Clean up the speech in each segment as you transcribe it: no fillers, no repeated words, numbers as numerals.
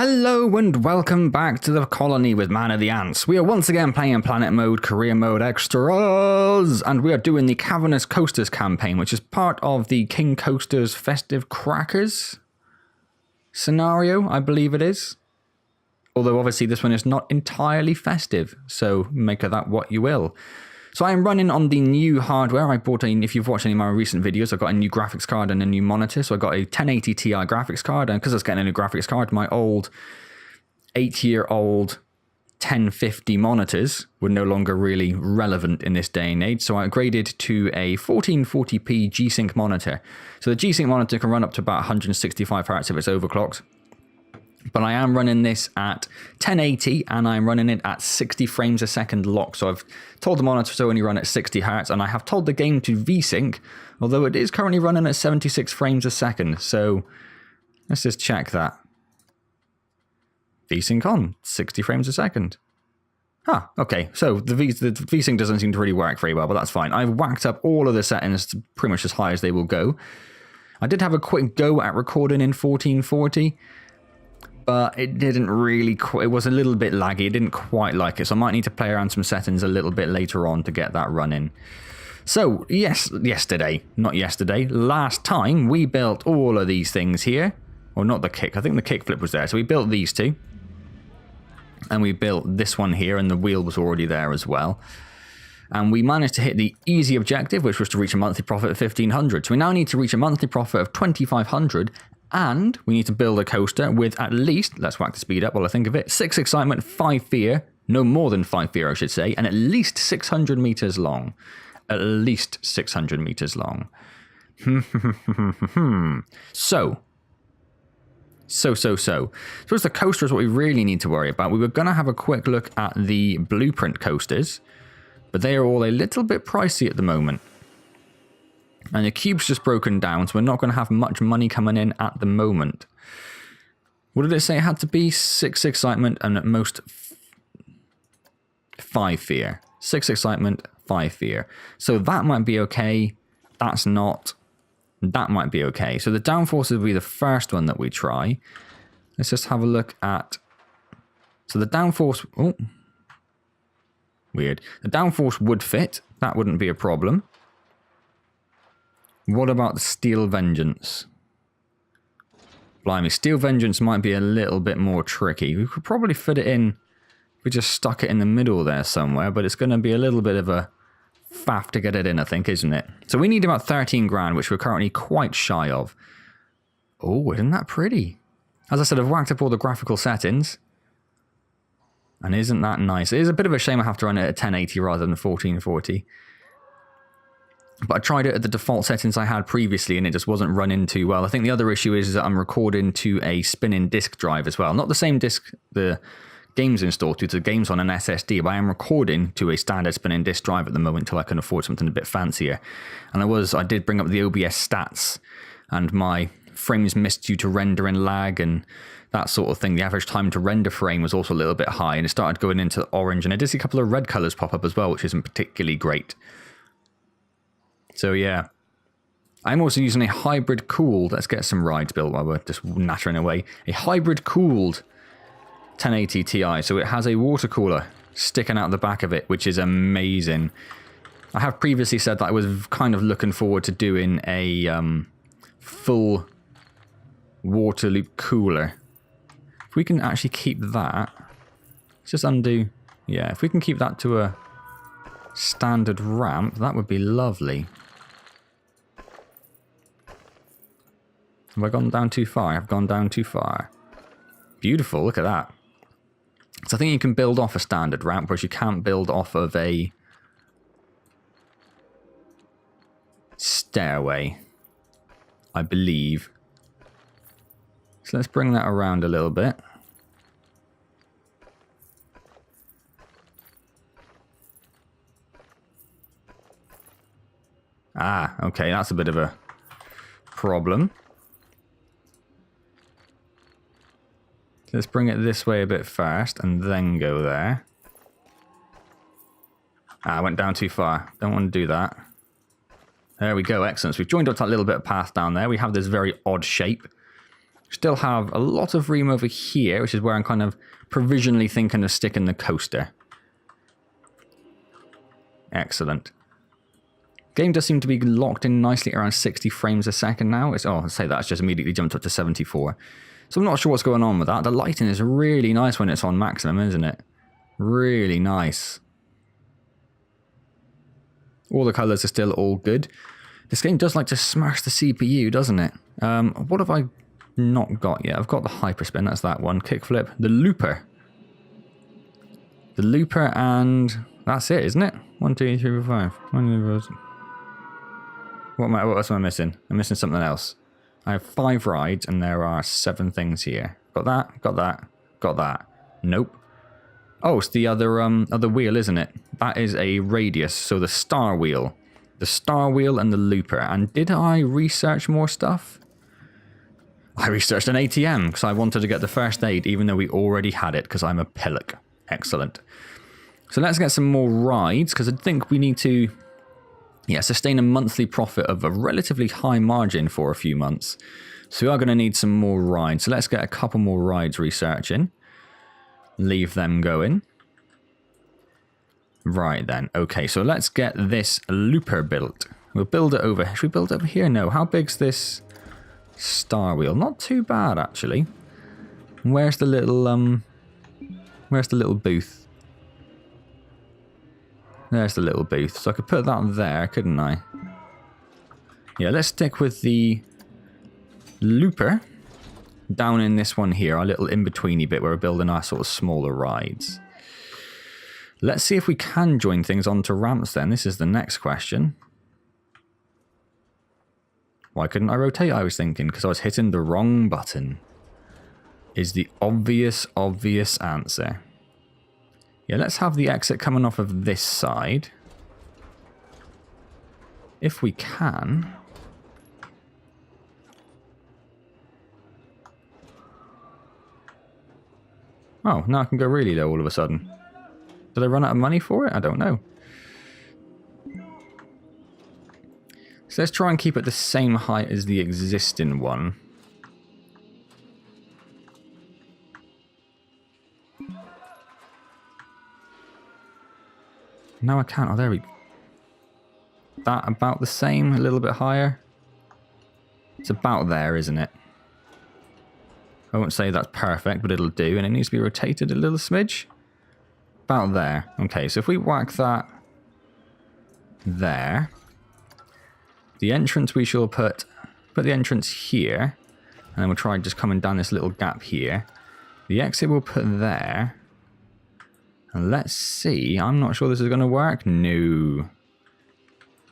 Hello and welcome back to the colony with Man of the Antz. We are once again playing in Planet Mode, Career Mode Extras, and we are doing the Cavernous Coasters campaign, which is part of the King Coasters Festive Crackers scenario, I believe it is. Although obviously this one is not entirely festive, so make of that what you will. So I am running on the new hardware. I bought if you've watched any of my recent videos, I've got a new graphics card and a new monitor. So I got a 1080 Ti graphics card, and because I was getting a new graphics card, my old 8-year-old 1050 monitors were no longer really relevant in this day and age. So I upgraded to a 1440p G-Sync monitor. So the G-Sync monitor can run up to about 165 Hz if it's overclocked. But I am running this at 1080 and I'm running it at 60 frames a second lock. So I've told the monitor to only run at 60 Hz, and I have told the game to V-Sync, although it is currently running at 76 frames a second. So let's just check that. V-Sync on, 60 frames a second. Ah, okay. So the V-Sync doesn't seem to really work very well, but that's fine. I've whacked up all of the settings to pretty much as high as they will go. I did have a quick go at recording in 1440. But it didn't really, it was a little bit laggy. It didn't quite like it. So I might need to play around some settings a little bit later on to get that running. So, last time we built all of these things here. Or not the kick, I think the kickflip was there. So we built these two. And we built this one here, and the wheel was already there as well. And we managed to hit the easy objective, which was to reach a monthly profit of 1,500. So we now need to reach a monthly profit of 2,500. And we need to build a coaster with at least, let's whack the speed up while I think of it, 6 excitement, 5 fear, no more than 5 fear I should say, and at least 600 meters long. At least 600 meters long. So the coaster is what we really need to worry about. We were going to have a quick look at the blueprint coasters, but they are all a little bit pricey at the moment. And the cube's just broken down, so we're not going to have much money coming in at the moment. What did it say it had to be? 6 excitement and at most 5 fear. 6 excitement, 5 fear. So that might be okay. That's not. That might be okay. So the downforce will be the first one that we try. Let's just have a look at... So the downforce... Oh. Weird. The downforce would fit. That wouldn't be a problem. What about the Steel Vengeance? Blimey, Steel Vengeance might be a little bit more tricky. We could probably fit it in if we just stuck it in the middle there somewhere, but it's going to be a little bit of a faff to get it in, I think, isn't it? So we need about 13 grand, which we're currently quite shy of. Oh, isn't that pretty? As I said, I've whacked up all the graphical settings. And isn't that nice? It is a bit of a shame I have to run it at 1080 rather than 1440. But I tried it at the default settings I had previously and it just wasn't running too well. I think the other issue is that I'm recording to a spinning disk drive as well. Not the same disk the game's installed to, the game's on an SSD, but I am recording to a standard spinning disk drive at the moment until I can afford something a bit fancier. And I did bring up the OBS stats, and my frames missed due to render and lag and that sort of thing. The average time to render frame was also a little bit high, and it started going into orange, and I did see a couple of red colors pop up as well, which isn't particularly great. So yeah, I'm also using a hybrid cooled, let's get some rides built while we're just nattering away, a hybrid cooled 1080 Ti, so it has a water cooler sticking out the back of it, which is amazing. I have previously said that I was kind of looking forward to doing a full water loop cooler. If we can actually keep that, let's just undo, yeah, if we can keep that to a standard ramp, that would be lovely. Have I gone down too far? I've gone down too far. Beautiful, look at that. So I think you can build off a standard ramp, whereas you can't build off of a stairway, I believe. So let's bring that around a little bit. Ah, okay, that's a bit of a problem. Let's bring it this way a bit first and then go there. Ah, I went down too far. Don't want to do that. There we go, excellent. So we've joined up that little bit of path down there. We have this very odd shape. Still have a lot of room over here, which is where I'm kind of provisionally thinking of sticking the coaster. Excellent. Game does seem to be locked in nicely around 60 frames a second now. I'll say that's just immediately jumped up to 74. So I'm not sure what's going on with that. The lighting is really nice when it's on maximum, isn't it? Really nice. All the colours are still all good. This game does like to smash the CPU, doesn't it? What have I not got yet? I've got the hyperspin, that's that one. Kickflip. The looper. The looper and that's it, isn't it? 1, 2, 3, 4, 5. What else am I missing? I'm missing something else. I have 5 rides and there are 7 things here. Got that, got that, got that. Nope. Oh, it's the other wheel, isn't it? That is a radius, so the star wheel. The star wheel and the looper. And did I research more stuff? I researched an ATM because I wanted to get the first aid even though we already had it because I'm a pillock. Excellent. So let's get some more rides because I think we need to sustain a monthly profit of a relatively high margin for a few months. So we are going to need some more rides. So let's get a couple more rides researching. Leave them going. Right then. Okay, so let's get this looper built. We'll build it over. Should we build it over here? No. How big's this star wheel? Not too bad, actually. Where's the little booth? There's the little booth. So I could put that there, couldn't I? Yeah, let's stick with the looper down in this one here, our little in-betweeny bit where we're building our sort of smaller rides. Let's see if we can join things onto ramps then. This is the next question. Why couldn't I rotate, I was thinking? Because I was hitting the wrong button. Is the obvious answer. Yeah, let's have the exit coming off of this side. If we can. Oh, now I can go really low all of a sudden. Did I run out of money for it? I don't know. So let's try and keep it the same height as the existing one. No, I can't. Oh, there we go. That about the same, a little bit higher. It's about there, isn't it? I won't say that's perfect, but it'll do. And it needs to be rotated a little smidge. About there. Okay, so if we whack that there. The entrance we shall put the entrance here. And then we'll try just coming down this little gap here. The exit we'll put there. And let's see. I'm not sure this is going to work. No.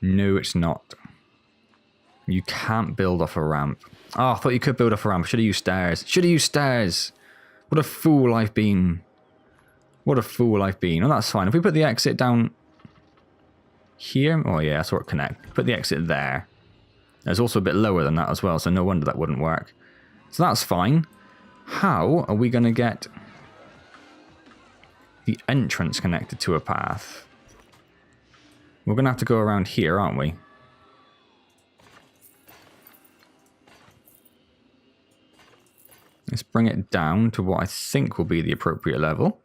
No, it's not. You can't build off a ramp. Oh, I thought you could build off a ramp. Should have used stairs. Should have used stairs. What a fool I've been. What a fool I've been. Oh, that's fine. If we put the exit down here. Oh, yeah, sort of connect. Put the exit there. It's also a bit lower than that as well, so no wonder that wouldn't work. So that's fine. How are we going to get the entrance connected to a path? We're going to have to go around here, aren't we? Let's bring it down to what I think will be the appropriate level.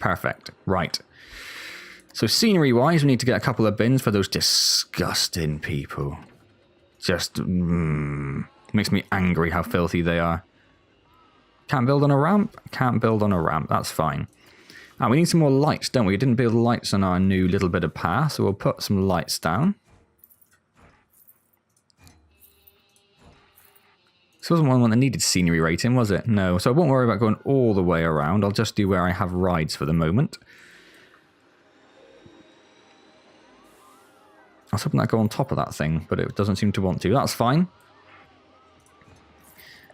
Perfect. Right. So scenery-wise, we need to get a couple of bins for those disgusting people. Just makes me angry how filthy they are. Can't build on a ramp? Can't build on a ramp. That's fine. We need some more lights, don't we? We didn't build lights on our new little bit of path, so we'll put some lights down. This wasn't one that needed scenery rating, was it? No, so I won't worry about going all the way around. I'll just do where I have rides for the moment. I was hoping that'd go on top of that thing, but it doesn't seem to want to. That's fine.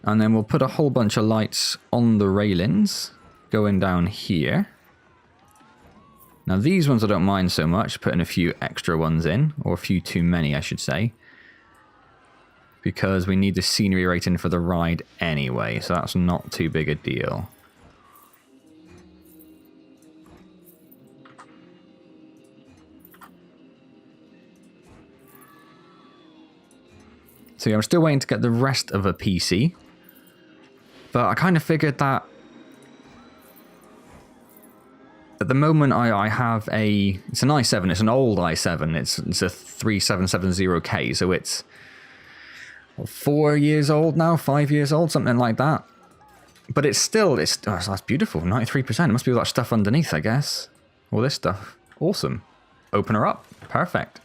And then we'll put a whole bunch of lights on the railings going down here. Now these ones I don't mind so much, putting a few extra ones in, or a few too many I should say. Because we need the scenery rating for the ride anyway, so that's not too big a deal. So yeah, I'm still waiting to get the rest of a PC. But I kind of figured that at the moment I have it's an i7, it's an old i7, it's a 3770K, so it's 4 years old now, 5 years old, something like that. But it's still, that's beautiful, 93%. It must be all that stuff underneath, I guess. All this stuff. Awesome. Open her up. Perfect.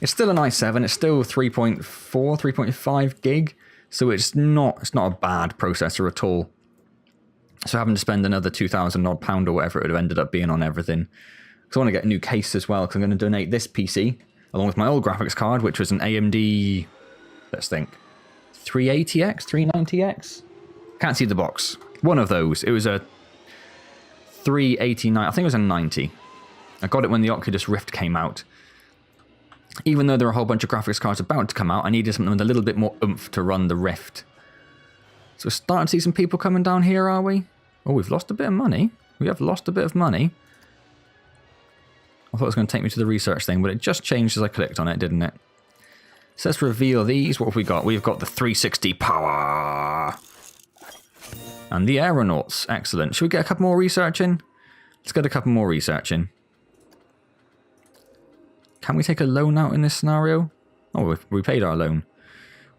It's still an i7, it's still 3.4, 3.5 gig, so it's not a bad processor at all. So having to spend another £2,000 odd or whatever it would have ended up being on everything. Because I want to get a new case as well, because I'm going to donate this PC, along with my old graphics card, which was an AMD, let's think, 380X, 390X? Can't see the box. One of those. It was a 389, I think it was a 90. I got it when the Oculus Rift came out. Even though there are a whole bunch of graphics cards about to come out, I needed something with a little bit more oomph to run the Rift. So we're starting to see some people coming down here, are we? Oh, we've lost a bit of money. We have lost a bit of money. I thought it was going to take me to the research thing, but it just changed as I clicked on it, didn't it? So let's reveal these. What have we got? We've got the 360 power. And the aeronauts. Excellent. Should we get a couple more research in? Let's get a couple more research in. Can we take a loan out in this scenario? Oh, we paid our loan.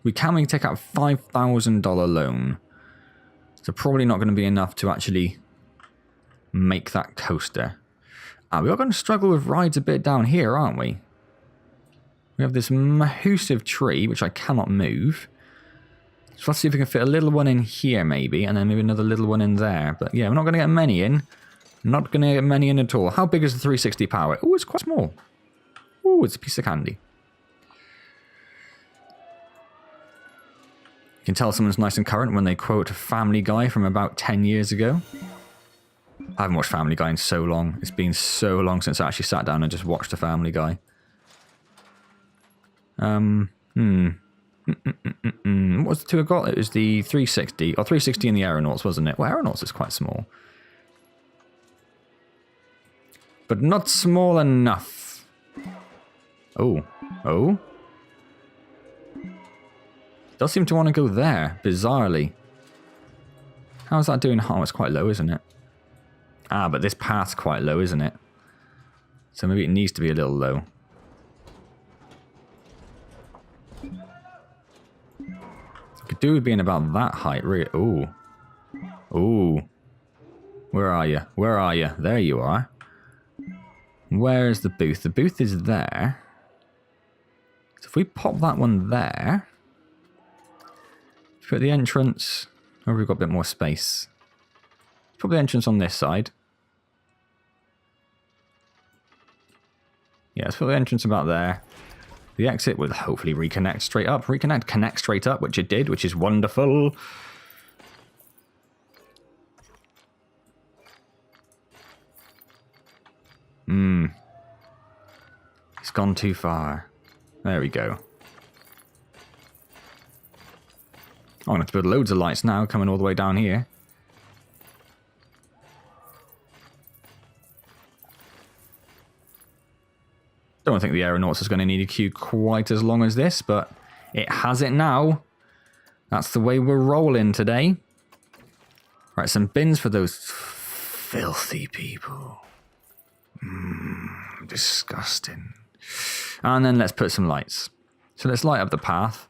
We can take out a $5,000 loan. So probably not going to be enough to actually make that coaster. We are going to struggle with rides a bit down here, aren't we? We have this massive tree, which I cannot move. So let's see if we can fit a little one in here, maybe, and then maybe another little one in there. But yeah, we're not going to get many in. Not going to get many in at all. How big is the 360 power? Oh, it's quite small. Oh, it's a piece of candy. You can tell someone's nice and current when they quote Family Guy from about 10 years ago. I haven't watched Family Guy in so long. It's been so long since I actually sat down and just watched a Family Guy. What was the two I got? It was the 360. Or 360 and the Aeronauts, wasn't it? Well, Aeronauts is quite small. But not small enough. Oh. Oh? Does seem to want to go there, bizarrely. How's that doing? Oh, it's quite low, isn't it? Ah, but this path's quite low, isn't it? So maybe it needs to be a little low. Could do with being about that height, really. Ooh. Ooh. Where are you? Where are you? There you are. Where is the booth? The booth is there. So if we pop that one there... Put the entrance... Oh, we've got a bit more space. Put the entrance on this side. Yeah, let's put the entrance about there. The exit will hopefully reconnect straight up. Connect straight up, which it did, which is wonderful. It's gone too far. There we go. I'm going to have to build loads of lights now, coming all the way down here. Don't think the Aeronauts is going to need a queue quite as long as this, but it has it now. That's the way we're rolling today. Right, some bins for those filthy people. Disgusting. And then let's put some lights. So let's light up the path.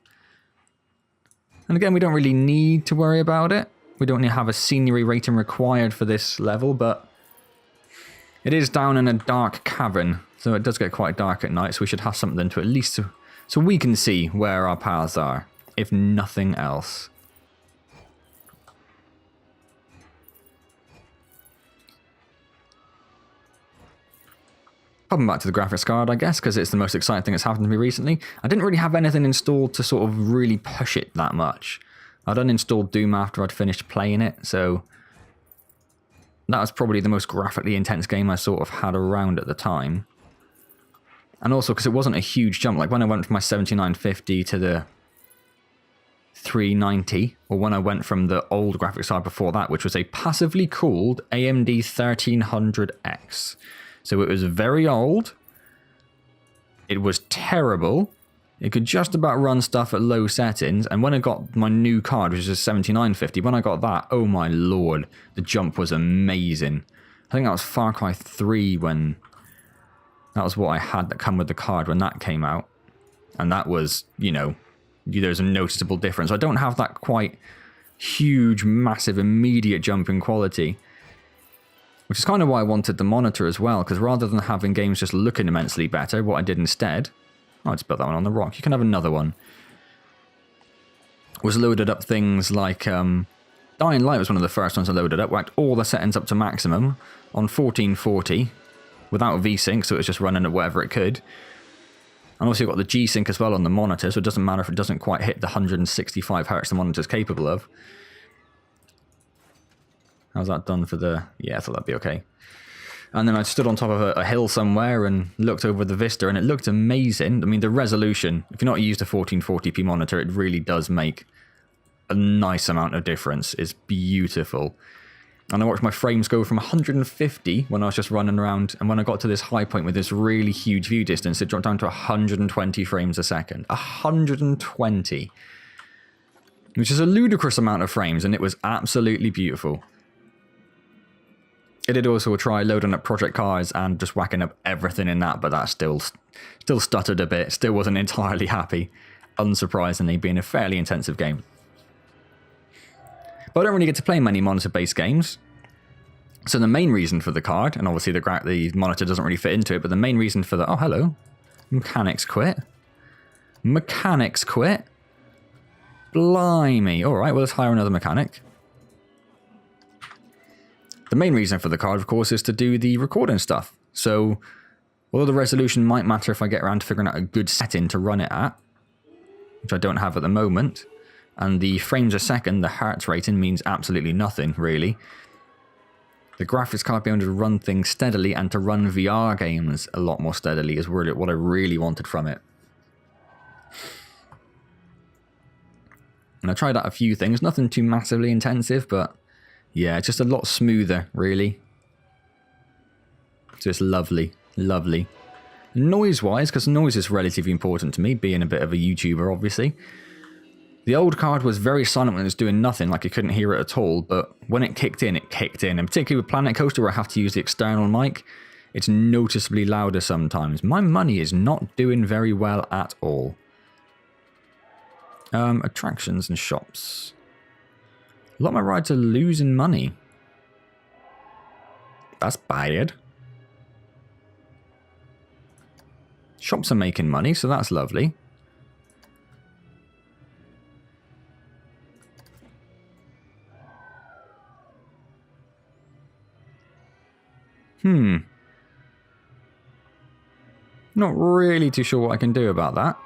And again, we don't really need to worry about it. We don't have a scenery rating required for this level, but it is down in a dark cavern, so it does get quite dark at night, so we should have something to at least so we can see where our paths are, if nothing else. Popping back to the graphics card, I guess, because it's the most exciting thing that's happened to me recently. I didn't really have anything installed to sort of really push it that much. I'd uninstalled Doom after I'd finished playing it, so that was probably the most graphically intense game I sort of had around at the time. And also because it wasn't a huge jump, like when I went from my 7950 to the 390, or when I went from the old graphics card before that, which was a passively cooled AMD 1300X. So it was very old, it was terrible, It could just about run stuff at low settings, and when I got my new card, which is a 7950, when I got that, oh my lord, the jump was amazing. I think that was Far Cry 3 when... That was what I had that come with the card when that came out. And that was, you know, there's a noticeable difference. I don't have that quite huge, massive, immediate jump in quality. Which is kind of why I wanted the monitor as well, because rather than having games just looking immensely better, what I did instead... Oh, I just put that one on the rock. You can have another one. Was loaded up things like... Dying Light was one of the first ones I loaded up. Whacked all the settings up to maximum on 1440 without VSync, so it was just running at whatever it could. And also you've got the G-Sync as well on the monitor, so it doesn't matter if it doesn't quite hit the 165 Hz the monitor's capable of. How's that done for the... Yeah, I thought that'd be okay. And then I stood on top of a hill somewhere and looked over the vista, and it looked amazing. I mean, the resolution, if you're not used to 1440p monitor, it really does make a nice amount of difference. It's beautiful. And I watched my frames go from 150 when I was just running around, and when I got to this high point with this really huge view distance, it dropped down to 120 frames a second. 120! Which is a ludicrous amount of frames, and it was absolutely beautiful. It did also try loading up project cars and just whacking up everything in that, but that still stuttered a bit, still wasn't entirely happy, unsurprisingly, being a fairly intensive game. But I don't really get to play many monitor-based games. So the main reason for the card, and obviously the monitor doesn't really fit into it, but the main reason for the... Oh, hello. Mechanics quit. Mechanics quit. Blimey. Alright, well, let's hire another mechanic. The main reason for the card, of course, is to do the recording stuff. So, although the resolution might matter if I get around to figuring out a good setting to run it at, which I don't have at the moment, and the frames a second, the hertz rating, means absolutely nothing, really. The graphics card being able to run things steadily and to run VR games a lot more steadily is really what I really wanted from it. And I tried out a few things, nothing too massively intensive, but yeah, it's just a lot smoother, really. So it's lovely, lovely. Noise-wise, because noise is relatively important to me, being a bit of a YouTuber, obviously. The old card was very silent when it was doing nothing, like you couldn't hear it at all, but when it kicked in, it kicked in. And particularly with Planet Coaster, where I have to use the external mic, it's noticeably louder sometimes. My money is not doing very well at all. Attractions and shops. A lot of my rides are losing money. That's bad. Shops are making money, so that's lovely. Not really too sure what I can do about that.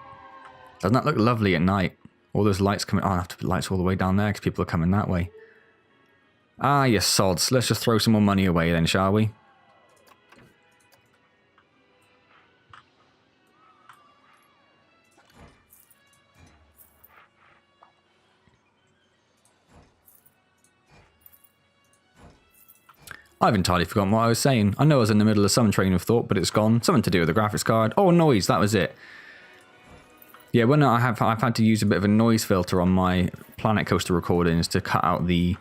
Doesn't that look lovely at night? All those lights coming... Oh, I have to put lights all the way down there because people are coming that way. Ah, you sods. Let's just throw some more money away then, shall we? I've entirely forgotten what I was saying. I know I was in the middle of some train of thought, but it's gone. Something to do with the graphics card. Oh, noise, that was it. Yeah, when I've had to use a bit of a noise filter on my Planet Coaster recordings to cut out the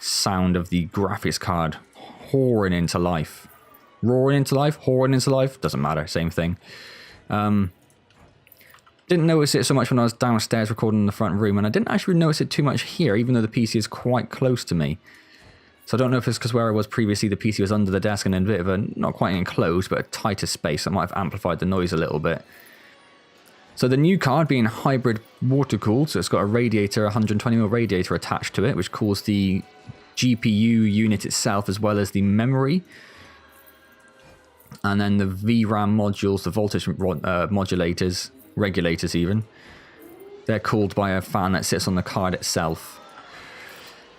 sound of the graphics card roaring into life. Roaring into life? Roaring into life? Doesn't matter, same thing. Didn't notice it so much when I was downstairs recording in the front room, and I didn't actually notice it too much here, even though the PC is quite close to me. So I don't know if it's because where I was previously, the PC was under the desk and in a bit of a, not quite enclosed, but a tighter space. That might have amplified the noise a little bit. So the new card being hybrid water cooled, so it's got a radiator, 120mm radiator attached to it, which cools the GPU unit itself as well as the memory. And then the VRAM modules, the voltage modulators, regulators even, they're cooled by a fan that sits on the card itself.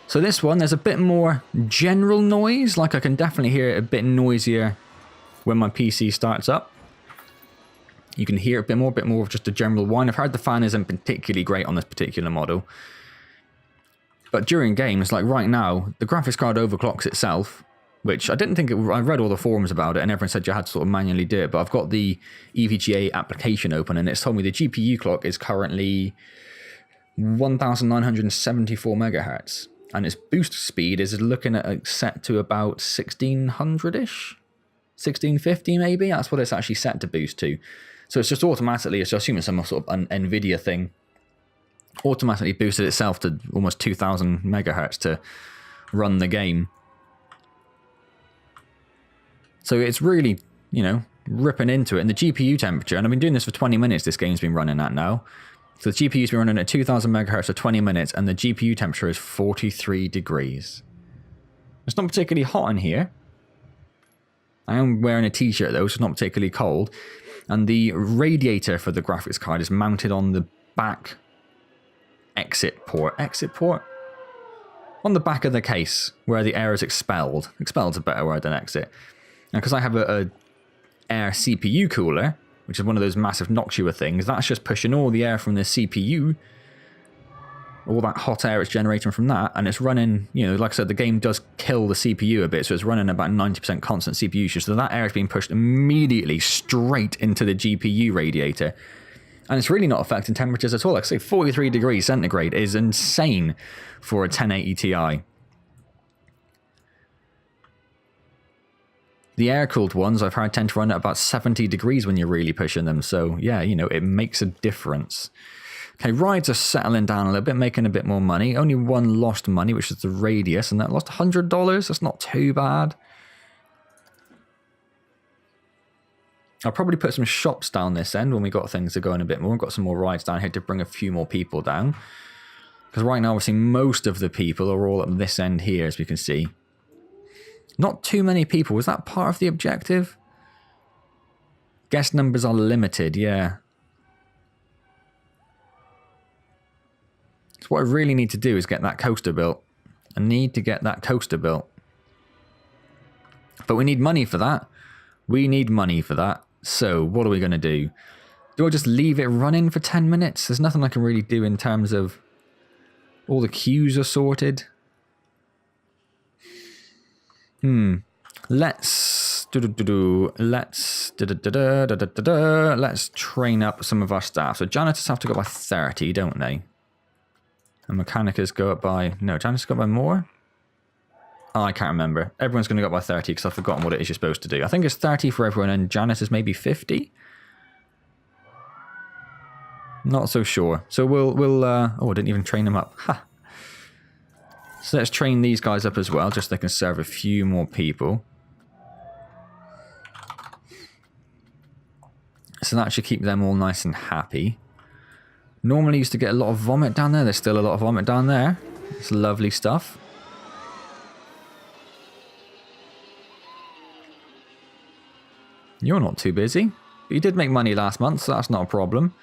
So this one, there's a bit more general noise, like I can definitely hear it a bit noisier when my PC starts up. You can hear a bit more of just a general whine. I've heard the fan isn't particularly great on this particular model. But during games, like right now, the graphics card overclocks itself. which I didn't think I read all the forums about it and everyone said you had to sort of manually do it, but I've got the EVGA application open and it's told me the GPU clock is currently 1974 megahertz and its boost speed is looking at set to about 1600-ish, 1650 maybe. That's what it's actually set to boost to. So it's just automatically, it's assuming some sort of an NVIDIA thing, automatically boosted itself to almost 2000 megahertz to run the game. So it's really, you know, ripping into it. And the GPU temperature, and I've been doing this for 20 minutes, this game's been running at now. So the GPU's been running at 2000 megahertz for 20 minutes, and the GPU temperature is 43 degrees. It's not particularly hot in here. I am wearing a t-shirt though, so it's not particularly cold. And the radiator for the graphics card is mounted on the back exit port. On the back of the case, where the air is expelled. Expelled's a better word than exit. And because I have a air CPU cooler, which is one of those massive Noctua things, that's just pushing all the air from the CPU, all that hot air it's generating from that, and it's running, you know, like I said, the game does kill the CPU a bit, so it's running about 90% constant CPU usage, so that air is being pushed immediately straight into the GPU radiator. And it's really not affecting temperatures at all. Like I say, 43 degrees centigrade is insane for a 1080 Ti. The air-cooled ones, I've heard, tend to run at about 70 degrees when you're really pushing them. So, yeah, you know, it makes a difference. Okay, rides are settling down a little bit, making a bit more money. Only one lost money, which is the Radius, and that lost $100. That's not too bad. I'll probably put some shops down this end when we got things to going a bit more. We've got some more rides down here to bring a few more people down. Because right now, obviously, most of the people are all at this end here, as we can see. Not too many people. Was that part of the objective? Guest numbers are limited, yeah. So what I really need to do is get that coaster built. I need to get that coaster built. But we need money for that. We need money for that. So what are we going to do? Do I just leave it running for 10 minutes? There's nothing I can really do in terms of all the queues are sorted. Let's train up some of our staff. So janitors have to go by 30, don't they? And mechanicers go up by... No, janitors go by more? Oh, I can't remember. Everyone's going to go up by 30 because I've forgotten what it is you're supposed to do. I think it's 30 for everyone and janitors maybe 50? Not so sure. So we'll oh, I didn't even train them up. Ha! So let's train these guys up as well, just so they can serve a few more people. So that should keep them all nice and happy. Normally used to get a lot of vomit down there. There's still a lot of vomit down there. It's lovely stuff. You're not too busy. But you did make money last month, so that's not a problem.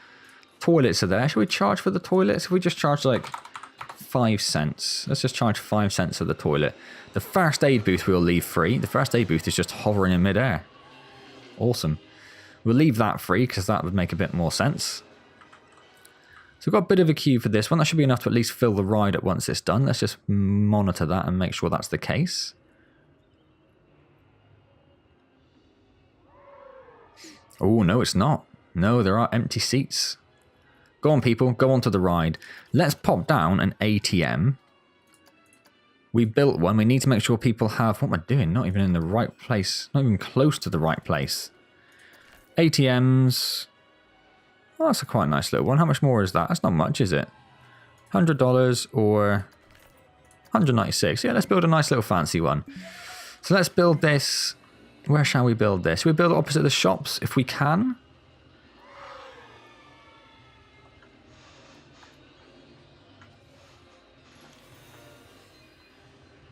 Toilets are there. Should we charge for the toilets? If we just charge like 5 cents. Let's just charge 5 cents for the toilet. The first aid booth we'll leave free. The first aid booth is just hovering in midair. Awesome. We'll leave that free because that would make a bit more sense. So we've got a bit of a queue for this one. That should be enough to at least fill the ride at once it's done. Let's just monitor that and make sure that's the case. Oh, no, it's not. No, there are empty seats. Go on, people. Go on to the ride. Let's pop down an ATM. We built one. We need to make sure people have... What am I doing? Not even in the right place. Not even close to the right place. ATMs. Oh, that's a quite nice little one. How much more is that? That's not much, is it? $100 or $196. Yeah, let's build a nice little fancy one. So let's build this... Where shall we build this? Should we build it opposite the shops if we can?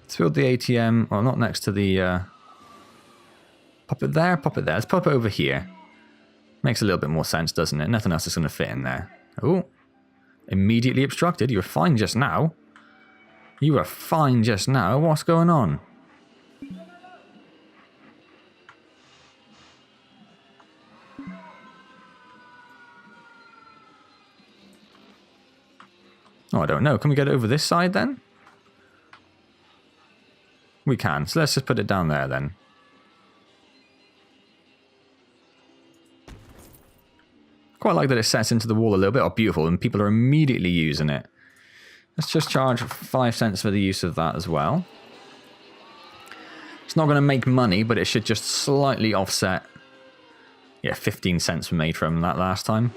Let's build the ATM. Well, not next to the... Pop it there, pop it there. Let's pop it over here. Makes a little bit more sense, doesn't it? Nothing else is going to fit in there. Oh. Immediately obstructed. You were fine just now. You were fine just now. What's going on? Oh, I don't know. Can we get it over this side then? We can. So let's just put it down there then. Quite like that it sets into the wall a little bit. Oh, beautiful. And people are immediately using it. Let's just charge 5 cents for the use of that as well. It's not going to make money, but it should just slightly offset. Yeah, 15 cents were made from that last time.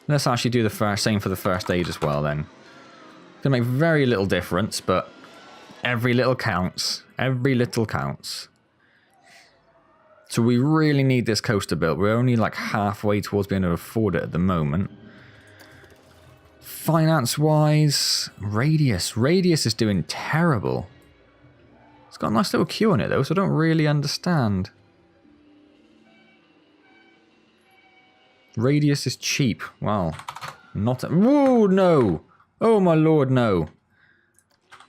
Let's actually do the same for the first aid as well then. It's going to make very little difference, but every little counts. Every little counts. So we really need this coaster built. We're only like halfway towards being able to afford it at the moment. Finance-wise, Radius. Radius is doing terrible. It's got a nice little queue on it though, so I don't really understand. Radius is cheap. Wow. Not... Whoa, no! Oh my lord, no.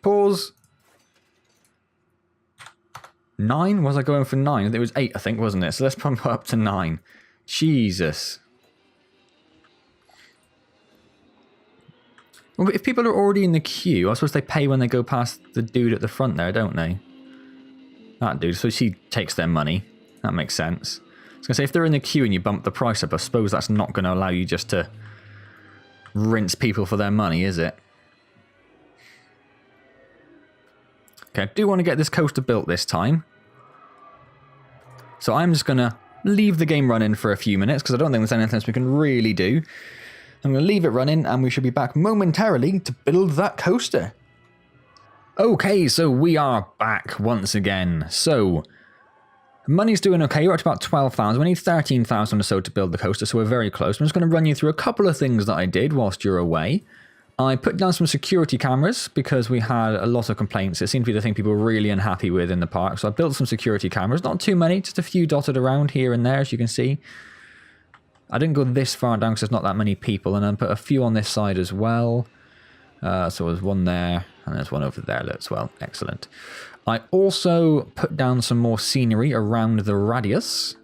Pause. 9? Was I going for 9? It was 8, I think, wasn't it? So let's pump it up to 9. Jesus. Well, but if people are already in the queue, I suppose they pay when they go past the dude at the front there, don't they? That dude. So she takes their money. That makes sense. I was going to say, if they're in the queue and you bump the price up, I suppose that's not going to allow you just to rinse people for their money, is it? Okay, I do want to get this coaster built this time. So I'm just going to leave the game running for a few minutes, because I don't think there's anything else we can really do. I'm going to leave it running, and we should be back momentarily to build that coaster. Okay, so we are back once again. So, money's doing okay. We're at about 12,000. We need 13,000 or so to build the coaster, so we're very close. I'm just going to run you through a couple of things that I did whilst you're away. I put down some security cameras because we had a lot of complaints. It seemed to be the thing people were really unhappy with in the park. So I built some security cameras. Not too many, just a few dotted around here and there, as you can see. I didn't go this far down because there's not that many people. And I put a few on this side as well. So there's one there and there's one over there as well. Excellent. I also put down some more scenery around the radius.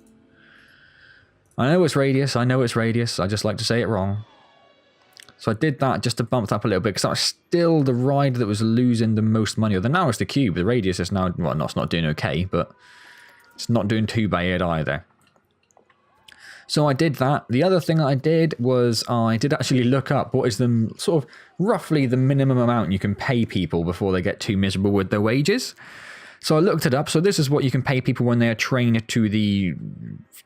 I know it's radius. I know it's radius. I just like to say it wrong. So I did that just to bump it up a little bit, because that was still the ride that was losing the most money. Although now it's the cube. The radius is now, well, no, it's not doing okay, but it's not doing too bad either. So I did that. The other thing I did was I did actually look up what is the sort of roughly the minimum amount you can pay people before they get too miserable with their wages. So I looked it up. So this is what you can pay people when they are trained to the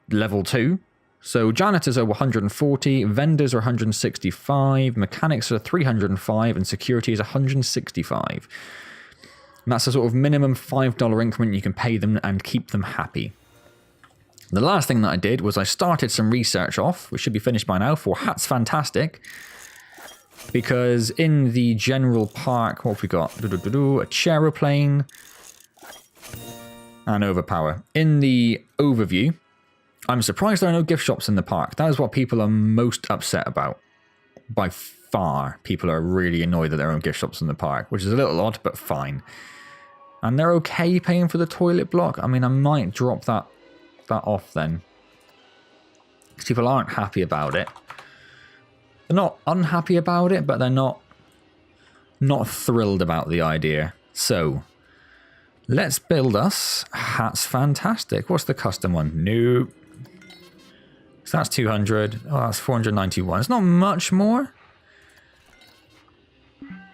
level 2. So janitors are 140, vendors are 165, mechanics are 305, and security is 165. And that's a sort of minimum $5 increment you can pay them and keep them happy. The last thing that I did was I started some research off, which should be finished by now, for Hats Fantastic. Because in the general park, what have we got? A Chaeroplane and Overpower. In the overview, I'm surprised there are no gift shops in the park. That is what people are most upset about. By far, people are really annoyed that there are no gift shops in the park, which is a little odd, but fine. And they're okay paying for the toilet block. I mean, I might drop that off then. Because people aren't happy about it. They're not unhappy about it, but they're not thrilled about the idea. So, let's build us Hats Fantastic. What's the custom one? Nope. So that's 200. Oh, that's 491. It's not much more.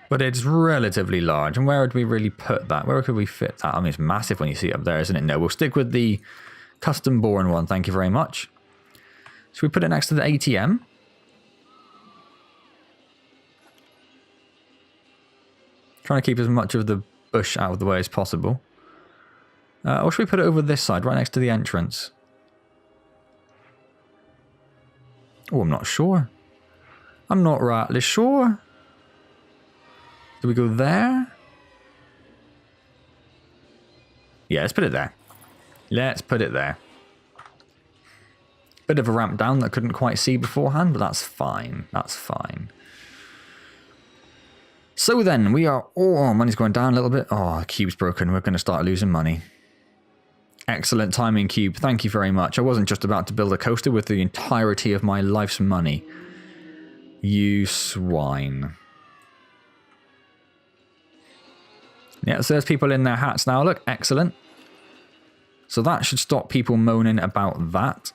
But it's relatively large. And where would we really put that? Where could we fit that? I mean, it's massive when you see it up there, isn't it? No, we'll stick with the custom born one. Thank you very much. So we put it next to the ATM. Trying to keep as much of the bush out of the way as possible. Or should we put it over this side, right next to the entrance? Oh, I'm not sure. I'm not rightly sure. Do we go there? Yeah, let's put it there. Let's put it there. Bit of a ramp down that I couldn't quite see beforehand, but that's fine. That's fine. So then, we are... Oh, money's going down a little bit. Oh, the cube's broken. We're going to start losing money. Excellent timing, Cube. Thank you very much. I wasn't just about to build a coaster with the entirety of my life's money. You swine. Yeah, so there's people in their hats now. Look, excellent. So that should stop people moaning about that.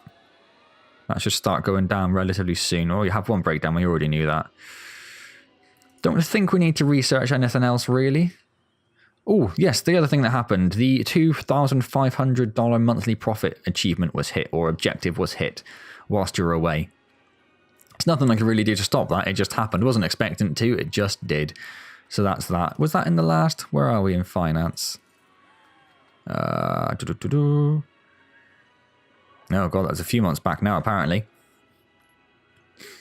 That should start going down relatively soon. Oh, you have one breakdown. We already knew that. Don't think we need to research anything else, really. Oh, yes, the other thing that happened. The $2,500 monthly profit achievement was hit, or objective was hit, whilst you're away. There's nothing I could really do to stop that. It just happened. Wasn't expecting it to. It just did. So that's that. Was that in the last? Where are we in finance? Oh, God, that's a few months back now, apparently.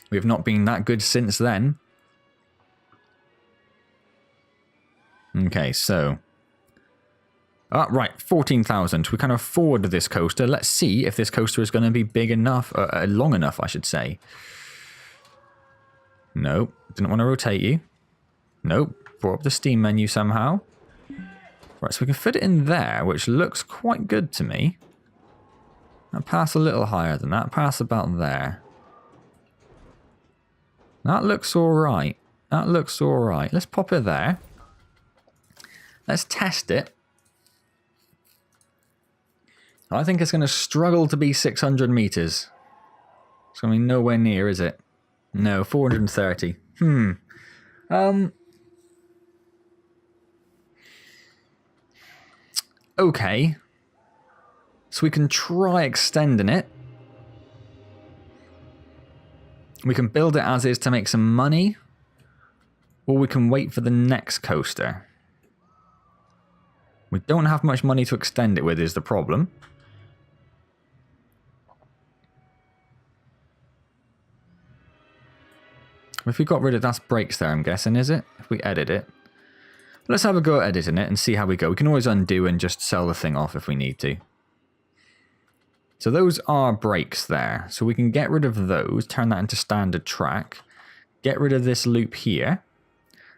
We've not been that good since then. Okay, so... right, 14,000. We can afford this coaster. Let's see if this coaster is going to be big enough, long enough, I should say. Nope, didn't want to rotate you. Nope, brought up the Steam menu somehow. Right, so we can fit it in there, which looks quite good to me. That pass a little higher than that. Pass about there. That looks alright. That looks alright. Let's pop it there. Let's test it. I think it's going to struggle to be 600 meters. It's going to be nowhere near, is it? No, 430. Okay. So we can try extending it. We can build it as is to make some money. Or we can wait for the next coaster. We don't have much money to extend it with is the problem. If we got rid of that brakes there, I'm guessing, is it? If we edit it. Let's have a go at editing it and see how we go. We can always undo and just sell the thing off if we need to. So those are brakes there. So we can get rid of those, turn that into standard track. Get rid of this loop here.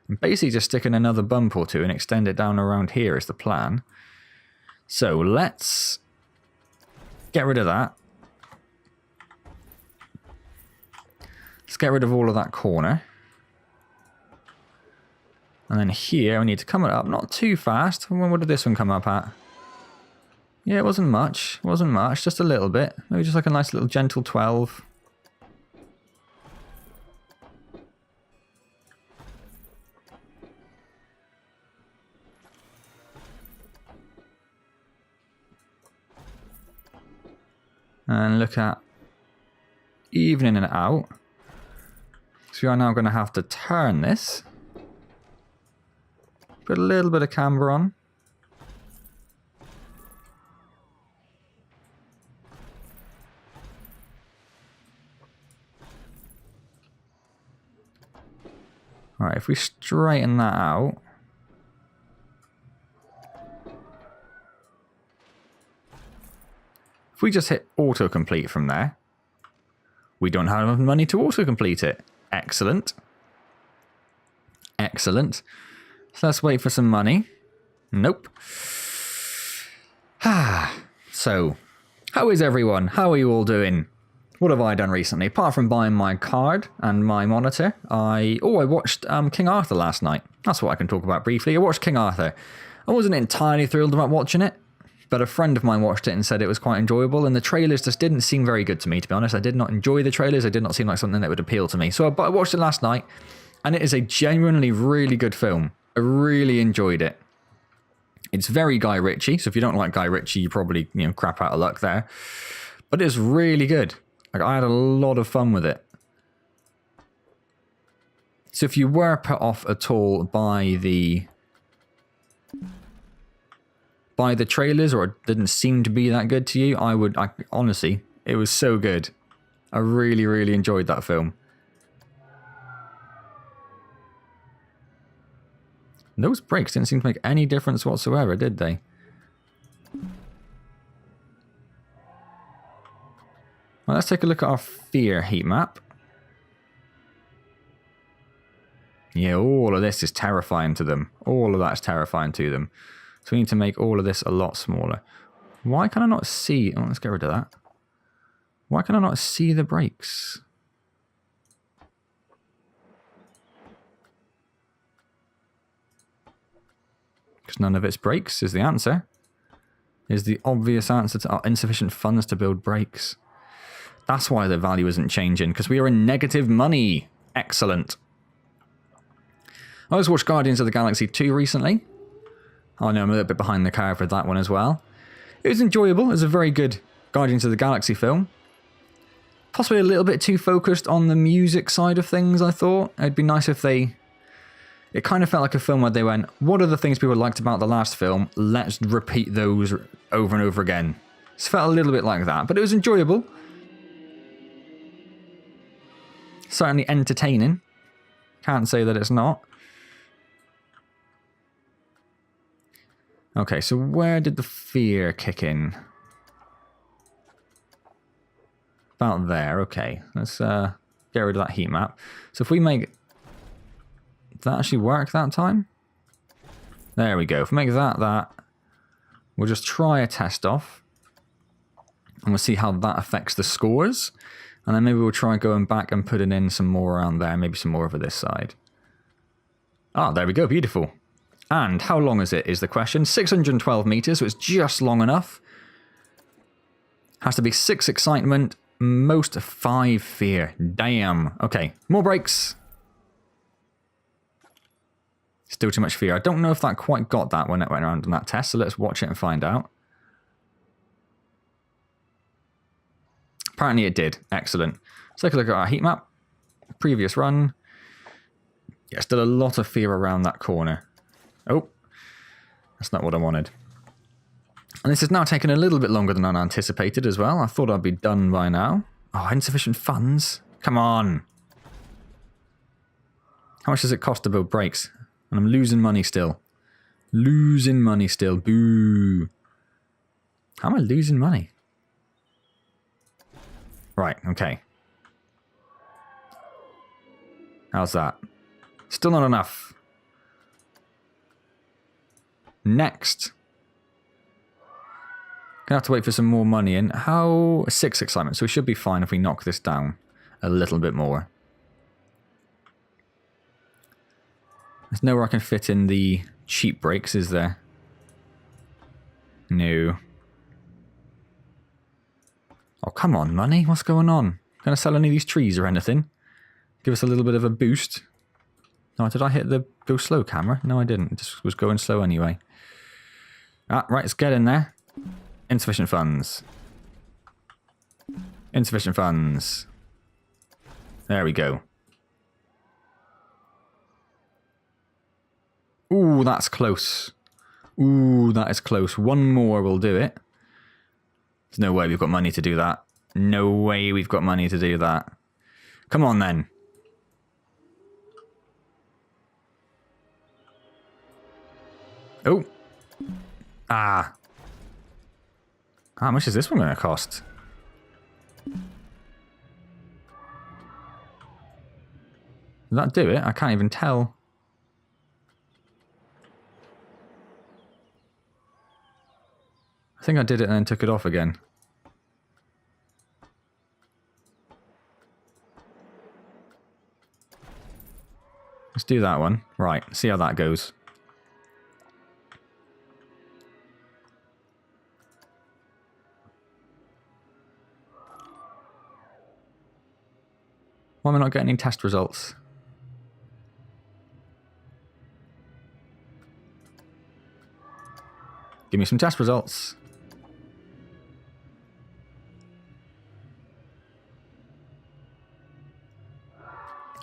And basically just stick in another bump or two and extend it down around here is the plan. So let's get rid of that. Let's get rid of all of that corner. And then here we need to come it up, not too fast. What did this one come up at? Yeah, it wasn't much. It wasn't much, just a little bit. Maybe just like a nice little gentle 12. And look at evening it out. So we are now going to have to turn this. Put a little bit of camber on. Alright, if we straighten that out. If we just hit autocomplete from there. We don't have enough money to autocomplete it. Excellent. Excellent. So let's wait for some money. Nope. So, how is everyone? How are you all doing? What have I done recently? Apart from buying my card and my monitor, I watched King Arthur last night. That's what I can talk about briefly. I watched King Arthur. I wasn't entirely thrilled about watching it, but a friend of mine watched it and said it was quite enjoyable, and the trailers just didn't seem very good to me, to be honest. I did not enjoy the trailers. It did not seem like something that would appeal to me. So I watched it last night, and it is a genuinely really good film. I really enjoyed it. It's very Guy Ritchie, so if you don't like Guy Ritchie, you probably, crap out of luck there. But it's really good. Like, I had a lot of fun with it. So if you were put off at all by the trailers, or it didn't seem to be that good to you, honestly, it was so good. I really, really enjoyed that film. Those brakes didn't seem to make any difference whatsoever, did they? Well, let's take a look at our fear heat map. Yeah, all of this is terrifying to them. All of that's terrifying to them. So we need to make all of this a lot smaller. Why can I not see... Oh, let's get rid of that. Why can I not see the brakes? Because none of its brakes is the answer. Is the obvious answer to insufficient funds to build brakes. That's why the value isn't changing, because we are in negative money. Excellent. I just watched Guardians of the Galaxy 2 recently. I know I'm a little bit behind the curve with that one as well. It was enjoyable. It was a very good Guardians of the Galaxy film. Possibly a little bit too focused on the music side of things, I thought. It'd be nice if they... It kind of felt like a film where they went, what are the things people liked about the last film? Let's repeat those over and over again. It felt a little bit like that, but it was enjoyable. Certainly entertaining. Can't say that it's not. Okay, so where did the fear kick in? About there, okay. Let's get rid of that heat map. So if we make... Did that actually work that time? There we go. If we make that, we'll just try a test off. And we'll see how that affects the scores. And then maybe we'll try going back and putting in some more around there. Maybe some more over this side. Ah, there we go. Beautiful. And how long is it, is the question. 612 meters, so it's just long enough. Has to be 6 excitement, most 5 fear. Damn. Okay, more brakes. Still too much fear. I don't know if that quite got that when it went around on that test, so let's watch it and find out. Apparently it did. Excellent. Let's take a look at our heat map. Previous run. Yeah, still a lot of fear around that corner. Oh, that's not what I wanted. And this has now taken a little bit longer than I anticipated as well. I thought I'd be done by now. Oh, insufficient funds? Come on. How much does it cost to build brakes? And I'm losing money still. Losing money still. Boo. How am I losing money? Right, okay. How's that? Still not enough. Next. Gonna have to wait for some more money in. How... 6 excitement, so we should be fine if we knock this down a little bit more. There's nowhere I can fit in the cheap brakes, is there? No. Oh, come on, money. What's going on? Gonna sell any of these trees or anything? Give us a little bit of a boost. No, did I hit the go slow camera? No, I didn't. It just was going slow anyway. Ah, right, let's get in there. Insufficient funds. Insufficient funds. There we go. Ooh, that's close. Ooh, that is close. One more will do it. There's no way we've got money to do that. No way we've got money to do that. Come on, then. Oh. Ah. How much is this one going to cost? Did that do it? I can't even tell. I think I did it and then took it off again. Let's do that one. Right, see how that goes. Why am I not getting any test results? Give me some test results.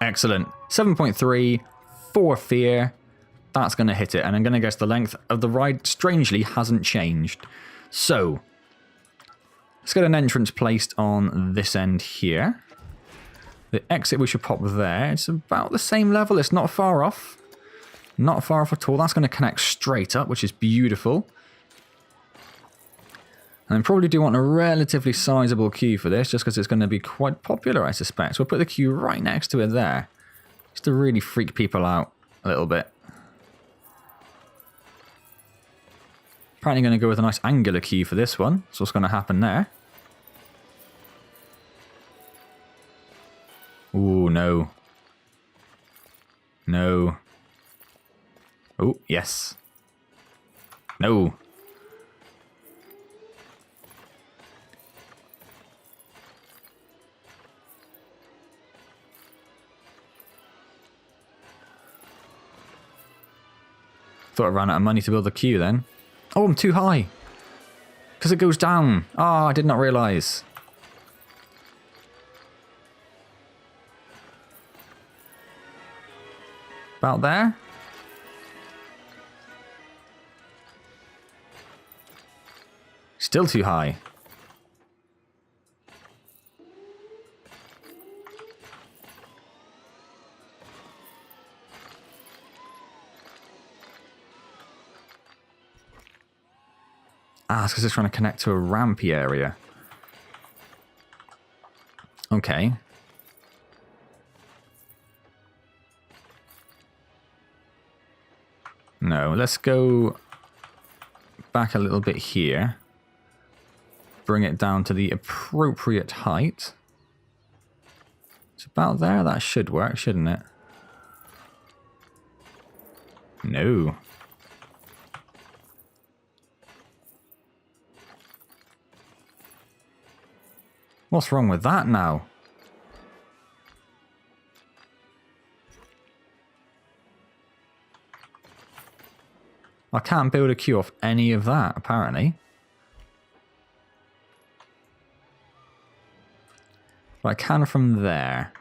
Excellent. 7.3 for fear. That's going to hit it. And I'm going to guess the length of the ride strangely hasn't changed. So, let's get an entrance placed on this end here. The exit we should pop there. It's about the same level. It's not far off. Not far off at all. That's going to connect straight up, which is beautiful. And I probably do want a relatively sizable queue for this, just because it's going to be quite popular, I suspect. So we'll put the queue right next to it there, just to really freak people out a little bit. Apparently going to go with a nice angular queue for this one. So what's going to happen there? Ooh, no. No. Oh, yes. No. Thought I ran out of money to build the queue then. Oh, I'm too high. Because it goes down. Oh, I did not realise. About there? Still too high. Ah, it's because it's trying to connect to a rampy area. Okay. No, let's go back a little bit here. Bring it down to the appropriate height. It's about there. That should work, shouldn't it? No. What's wrong with that now? I can't build a queue off any of that, apparently. But I can from there.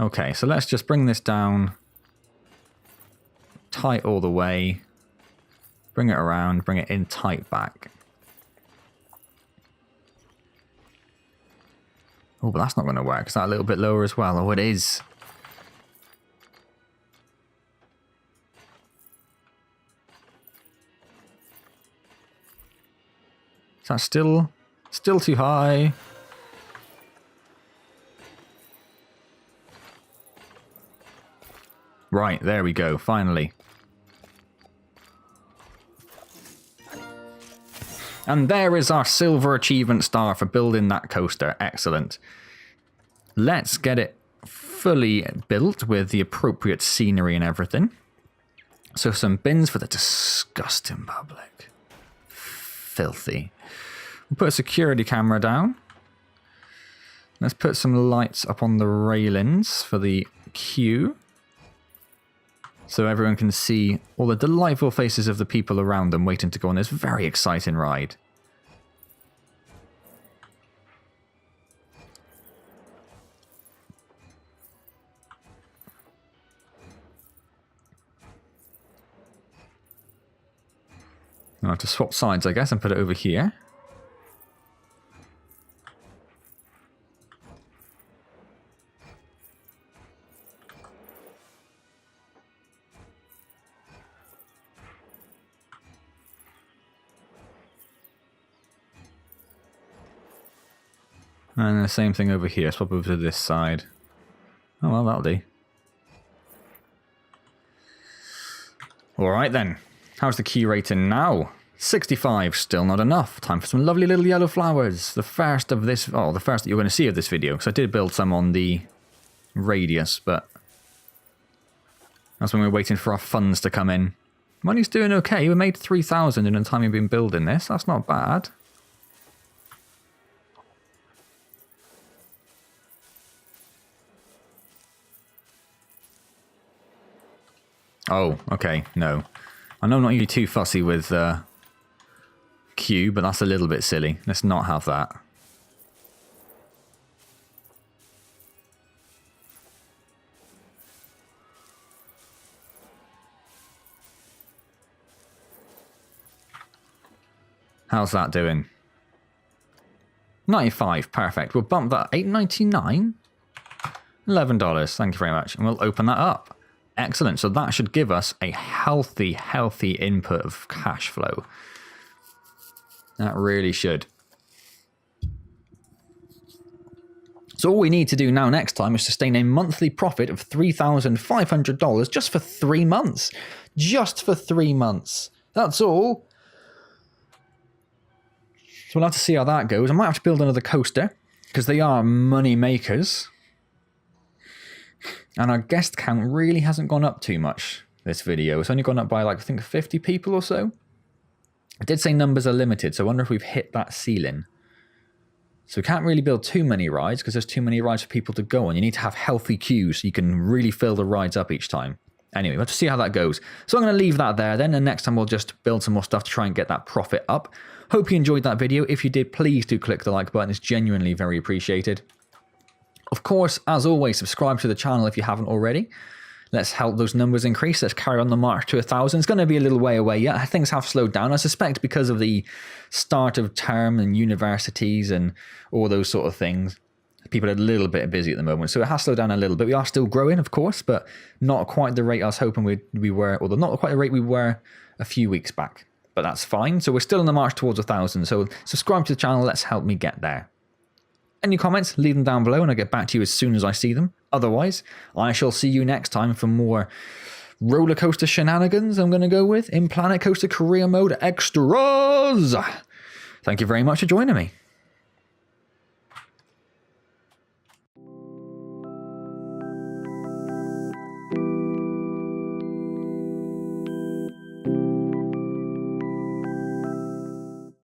Okay, so let's just bring this down. Tight all the way. Bring it around, bring it in tight back. Oh, but that's not going to work. Is that a little bit lower as well? Oh, it is. Is that still too high? Right, there we go, finally. And there is our silver achievement star for building that coaster. Excellent. Let's get it fully built with the appropriate scenery and everything. So some bins for the disgusting public. Filthy. We'll put a security camera down. Let's put some lights up on the railings for the queue. So everyone can see all the delightful faces of the people around them waiting to go on this very exciting ride. I'll have to swap sides, I guess, and put it over here. And the same thing over here. Swap over to this side. Oh, well, that'll do. Alright then. How's the key rating now? 65. Still not enough. Time for some lovely little yellow flowers. The first of this... Oh, the first that you're going to see of this video. Because I did build some on the radius, but... That's when we're waiting for our funds to come in. Money's doing okay. We made 3,000 in the time we've been building this. That's not bad. Oh, okay, no. I know I'm not usually too fussy with Q, but that's a little bit silly. Let's not have that. How's that doing? 95, perfect. We'll bump that $8.99. $11, thank you very much. And we'll open that up. Excellent, so that should give us a healthy input of cash flow. That really should. So all we need to do now next time is sustain a monthly profit of $3,500 just for 3 months. Just for 3 months. That's all. So we'll have to see how that goes. I might have to build another coaster because they are money makers. And our guest count really hasn't gone up too much. this video. It's only gone up by like, I think 50 people or so. I did say numbers are limited, so I wonder if we've hit that ceiling. So we can't really build too many rides because there's too many rides for people to go on. You need to have healthy queues so you can really fill the rides up each time. Anyway, we'll have to see how that goes. So I'm going to leave that there then, and next time we'll just build some more stuff to try and get that profit up. Hope you enjoyed that video. If you did, please do click the like button. It's genuinely very appreciated. Of course, as always, subscribe to the channel if you haven't already. Let's help those numbers increase. Let's carry on the march to 1,000. It's going to be a little way away yet. Things have slowed down. I suspect because of the start of term and universities and all those sort of things. People are a little bit busy at the moment. So it has slowed down a little bit. We are still growing, of course, but not quite the rate I was hoping we were, or not quite the rate we were a few weeks back. But that's fine. So we're still on the march towards 1,000. So subscribe to the channel. Let's help me get there. Any comments, leave them down below and I'll get back to you as soon as I see them. Otherwise, I shall see you next time for more roller coaster shenanigans. I'm going to go with in Planet Coaster Career Mode Extras. Thank you very much for joining me.